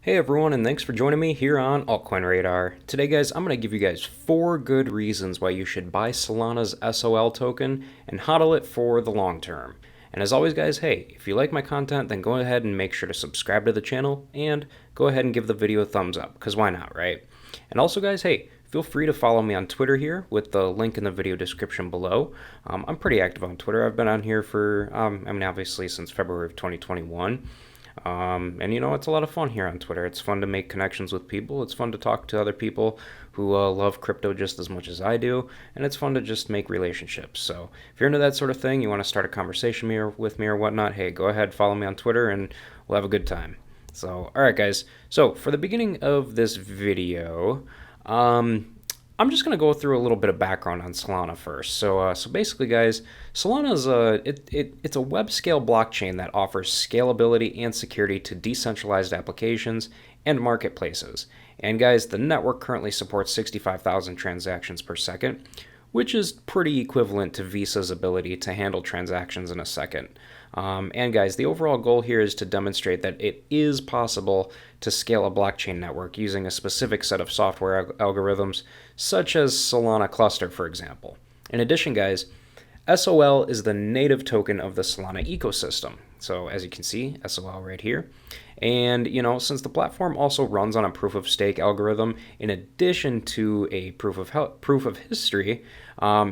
Hey everyone, and thanks for joining me here on Altcoin Radar. Today, guys, I'm going to give you guys 4 good reasons why you should buy Solana's SOL token and hodl it for the long term. And as always, guys, hey, if you like my content, then go ahead and make sure to subscribe to the channel and go ahead and give the video a thumbs up, because why not, right? And also, guys, hey, feel free to follow me on Twitter here with the link in the video description below. I'm pretty active on Twitter. I've been on here for, obviously since February of 2021. And it's a lot of fun here on Twitter. It's fun to make connections with people. It's fun to talk to other people who love crypto just as much as I do. And it's fun to just make relationships. So if you're into that sort of thing, you want to start a conversation with me or whatnot, hey, go ahead, follow me on Twitter, and we'll have a good time. So, all right, guys. So for the beginning of this video, I'm just going to go through a little bit of background on Solana first. So basically, guys, Solana is it's a web scale blockchain that offers scalability and security to decentralized applications and marketplaces. And guys, the network currently supports 65,000 transactions per second, which is pretty equivalent to Visa's ability to handle transactions in a second. And guys, the overall goal here is to demonstrate that it is possible to scale a blockchain network using a specific set of software algorithms, such as Solana Cluster, for example. In addition, guys, SOL is the native token of the Solana ecosystem. So as you can see, SOL right here. And, since the platform also runs on a proof of stake algorithm, in addition to a proof of history,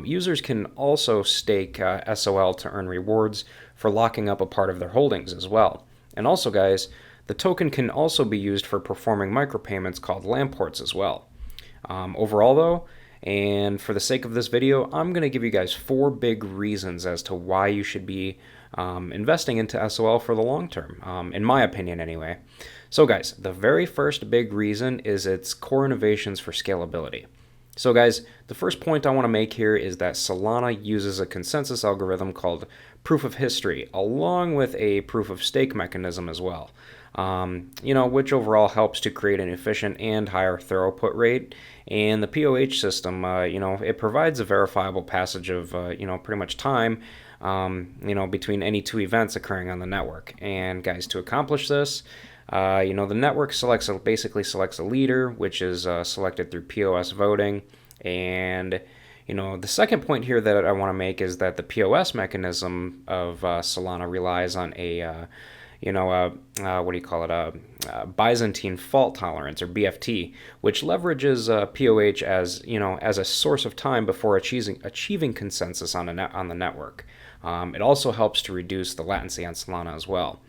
users can also stake SOL to earn rewards for locking up a part of their holdings as well. And also, guys, the token can also be used for performing micropayments called Lamports as well. Overall, though, and for the sake of this video, I'm going to give you guys 4 big reasons as to why you should be investing into SOL for the long term, in my opinion anyway. So guys, the very first big reason is its core innovations for scalability. So guys, the first point I want to make here is that Solana uses a consensus algorithm called proof of history, along with a proof of stake mechanism as well. Which overall helps to create an efficient and higher throughput rate. And the POH system, it provides a verifiable passage of, pretty much time, between any 2 events occurring on the network. And guys, to accomplish this, the network basically selects a leader, which is selected through POS voting. And the second point here that I want to make is that the POS mechanism of Solana relies on a a Byzantine fault tolerance, or BFT, which leverages POH as a source of time before achieving consensus on the network. It also helps to reduce the latency on Solana as well.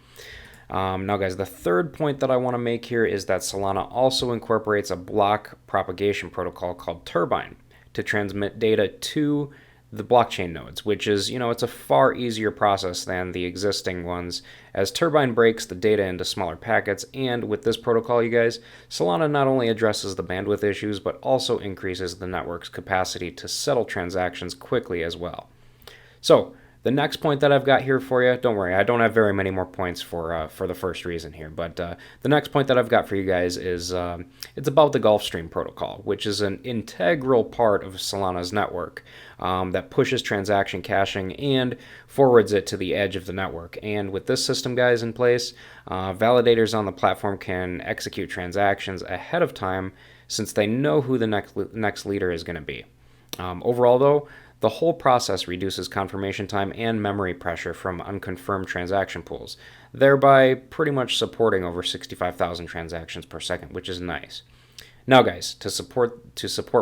Now, guys, the third point that I want to make here is that Solana also incorporates a block propagation protocol called Turbine to transmit data to the blockchain nodes, which is, it's a far easier process than the existing ones, as Turbine breaks the data into smaller packets. And with this protocol, you guys, Solana not only addresses the bandwidth issues, but also increases the network's capacity to settle transactions quickly as well. So the next point that I've got here for you, don't worry, I don't have very many more points for the first reason here, but the next point that I've got for you guys is it's about the Gulfstream protocol, which is an integral part of Solana's network that pushes transaction caching and forwards it to the edge of the network. And with this system, guys, in place, validators on the platform can execute transactions ahead of time, since they know who the next leader is going to be. Overall, though, the whole process reduces confirmation time and memory pressure from unconfirmed transaction pools, thereby pretty much supporting over 65,000 transactions per second, which is nice. Now, guys, to support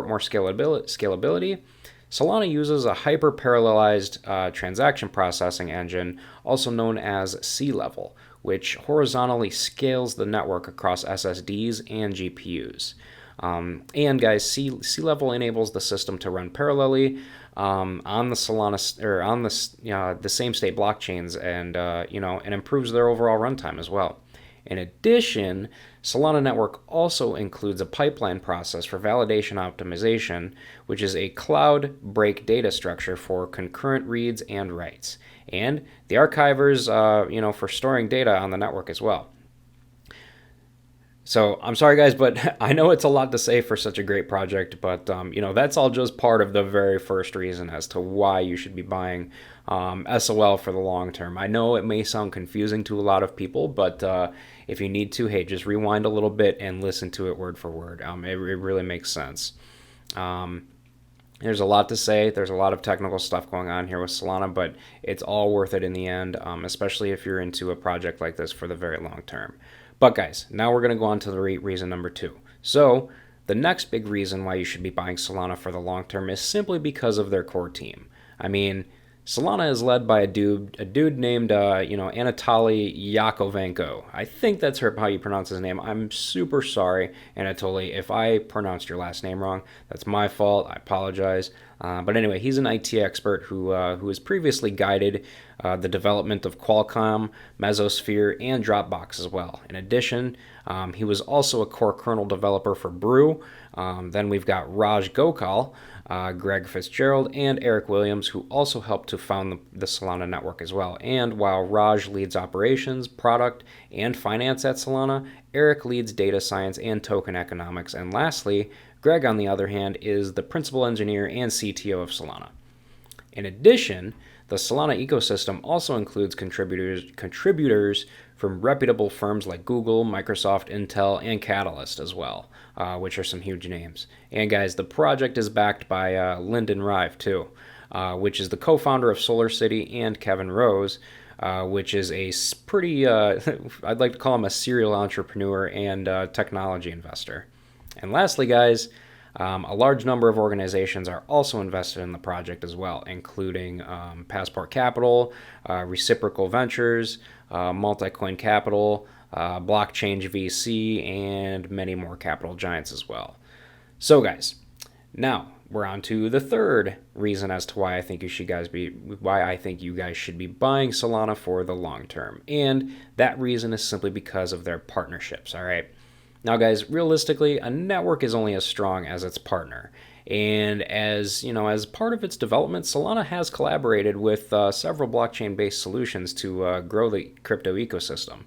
more scalability, Solana uses a hyper-parallelized transaction processing engine, also known as C-level, which horizontally scales the network across SSDs and GPUs. And guys, C-level enables the system to run parallelly on the Solana or on the same state blockchains, and improves their overall runtime as well. In addition, Solana Network also includes a pipeline process for validation optimization, which is a cloud break data structure for concurrent reads and writes, and the archivers, for storing data on the network as well. So I'm sorry, guys, but I know it's a lot to say for such a great project, but that's all just part of the very first reason as to why you should be buying SOL for the long term. I know it may sound confusing to a lot of people, but if you need to, hey, just rewind a little bit and listen to it word for word. It really makes sense. Um, there's a lot to say. There's a lot of technical stuff going on here with Solana, but it's all worth it in the end, especially if you're into a project like this for the very long term. But guys, now we're going to go on to the reason number 2. So the next big reason why you should be buying Solana for the long term is simply because of their core team. I mean, Solana is led by a dude named Anatoly Yakovenko. I think that's how you pronounce his name. I'm super sorry, Anatoly, if I pronounced your last name wrong. That's my fault. I apologize. But anyway, he's an IT expert who has previously guided the development of Qualcomm, Mesosphere, and Dropbox as well. In addition, he was also a core kernel developer for Brew. Then we've got Raj Gokal, Greg Fitzgerald, and Eric Williams, who also helped to found the Solana network as well. And while Raj leads operations, product, and finance at Solana, Eric leads data science and token economics. And lastly, Greg, on the other hand, is the principal engineer and CTO of Solana. In addition, the Solana ecosystem also includes contributors from reputable firms like Google, Microsoft, Intel, and Catalyst as well, which are some huge names. And guys, the project is backed by Lyndon Rive too, which is the co-founder of SolarCity, and Kevin Rose, which is a pretty, I'd like to call him a serial entrepreneur and technology investor. And lastly, guys, a large number of organizations are also invested in the project as well, including Passport Capital, Reciprocal Ventures, Multicoin Capital, Blockchain VC, and many more capital giants as well. So, guys, now we're on to the third reason as to why I think you guys should be buying Solana for the long term, and that reason is simply because of their partnerships. All right. Now, guys, realistically, a network is only as strong as its partner. And as part of its development, Solana has collaborated with several blockchain-based solutions to grow the crypto ecosystem.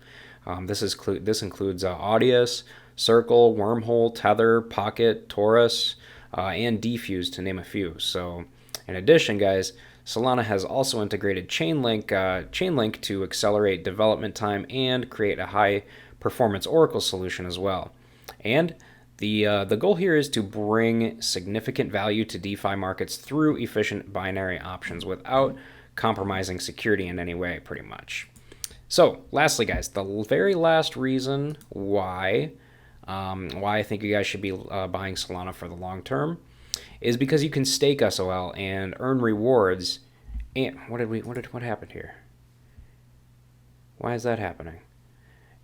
This includes Audius, Circle, Wormhole, Tether, Pocket, Taurus, and Defuse, to name a few. So, in addition, guys, Solana has also integrated Chainlink to accelerate development time and create a high performance Oracle solution as well. And the goal here is to bring significant value to DeFi markets through efficient binary options without compromising security in any way, pretty much. So, lastly, guys, the very last reason why I think you guys should be buying Solana for the long term is because you can stake SOL and earn rewards. And what happened here? Why is that happening?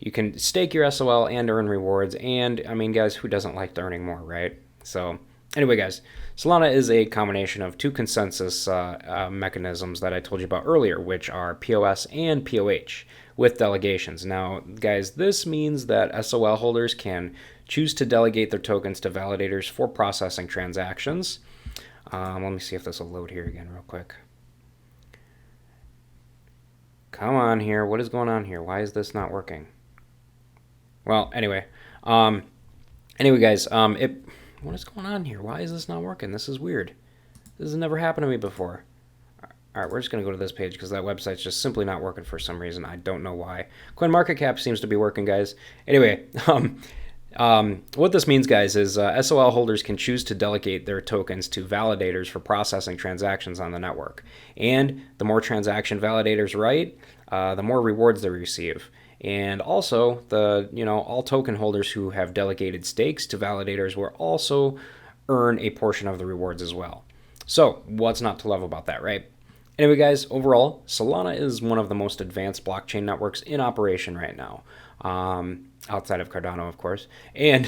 You can stake your SOL and earn rewards, and I mean, guys, who doesn't like earning more, right? So anyway, guys, Solana is a combination of two consensus mechanisms that I told you about earlier, which are POS and POH with delegations. Now, guys, this means that SOL holders can choose to delegate their tokens to validators for processing transactions. Let me see if this will load here again real quick. Come on here. What is going on here? Why is this not working? Well, anyway, guys, what is going on here? Why is this not working? This is weird. This has never happened to me before. All right, we're just going to go to this page because that website's just simply not working for some reason. I don't know why. CoinMarketCap seems to be working, guys. Anyway, what this means, guys, is SOL holders can choose to delegate their tokens to validators for processing transactions on the network. And the more transaction validators write, the more rewards they receive. And also, all token holders who have delegated stakes to validators will also earn a portion of the rewards as well. So, what's not to love about that, right? Anyway, guys, overall, Solana is one of the most advanced blockchain networks in operation right now, outside of Cardano, of course. And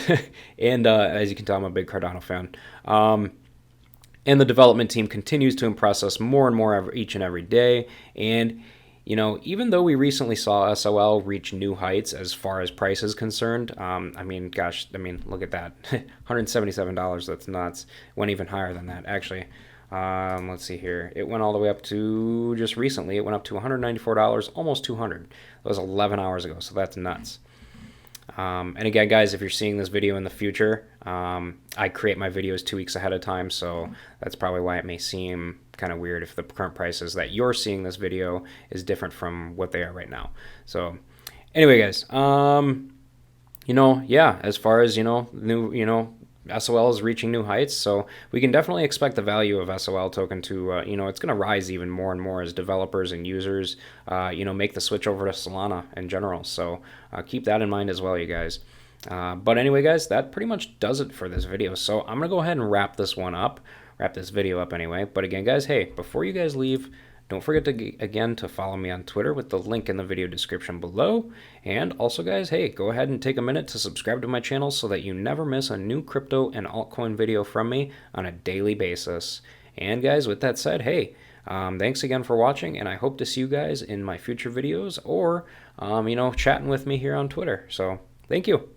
as you can tell, I'm a big Cardano fan. And the development team continues to impress us more and more each and every day. And even though we recently saw SOL reach new heights as far as price is concerned, look at that. $177, that's nuts. Went even higher than that, actually. Let's see here. It went all the way up to, just recently, it went up to $194, almost $200. That was 11 hours ago, so that's nuts. And again, guys, if you're seeing this video in the future, I create my videos 2 weeks ahead of time, so that's probably why it may seem kind of weird if the current prices that you're seeing this video is different from what they are right now. So anyway, guys, yeah, as far as, SOL is reaching new heights, so we can definitely expect the value of SOL token to, it's going to rise even more and more as developers and users, make the switch over to Solana in general. So keep that in mind as well, you guys. But anyway, guys, that pretty much does it for this video. So I'm going to go ahead and wrap this video up anyway. But again, guys, hey, before you guys leave, don't forget to follow me on Twitter with the link in the video description below. And also, guys, hey, go ahead and take a minute to subscribe to my channel so that you never miss a new crypto and altcoin video from me on a daily basis. And guys, with that said, hey, thanks again for watching, and I hope to see you guys in my future videos or, chatting with me here on Twitter. So thank you.